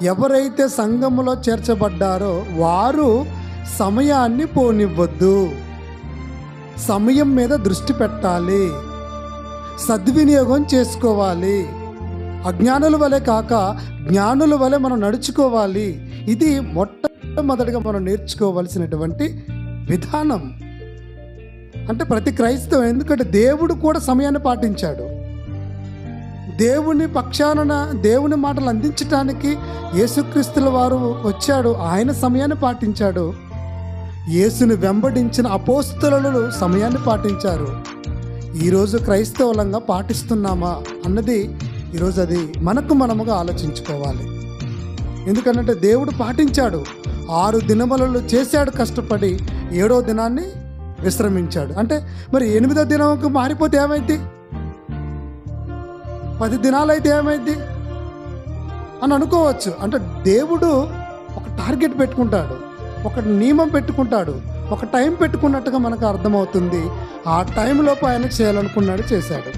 ఎవరైతే సంఘములో చేర్చబడ్డారో వారు సమయాన్ని పోనివ్వద్దు. సమయం మీద దృష్టి పెట్టాలి, సద్వినియోగం చేసుకోవాలి. అజ్ఞానుల వలె కాక జ్ఞానుల వలె మనం నడుచుకోవాలి. ఇది మొట్టమొదటిగా మనం నేర్చుకోవలసినటువంటి విధానం. అంటే ప్రతి క్రైస్తవం, ఎందుకంటే దేవుడు కూడా సమయాన్ని పాటించాడు. దేవుని పక్షాన దేవుని మాటలు అందించటానికి యేసుక్రీస్తుల వారు వచ్చాడు. ఆయన సమయాన్ని పాటించాడు. యేసుని వెంబడించిన అపోస్తలులు సమయాన్ని పాటించారు. ఈరోజు క్రైస్తవులంగా పాటిస్తున్నామా అన్నది ఈరోజు అది మనముగా ఆలోచించుకోవాలి. ఎందుకంటే దేవుడు పాటించాడు. 6 దినములలో చేశాడు కష్టపడి, 7వ దినాన్ని విశ్రమించాడు. అంటే మరి 8వ దినంకు మారిపోతే ఏమైంది? 10 దినాలైతే ఏమైంది అని అనుకోవచ్చు. అంటే దేవుడు ఒక టార్గెట్ పెట్టుకుంటాడు, ఒక నియమం పెట్టుకుంటాడు, ఒక టైం పెట్టుకున్నట్టుగా మనకు అర్థమవుతుంది. ఆ టైంలోపు ఆయన చేయాలనుకున్నాడు, చేశాడు.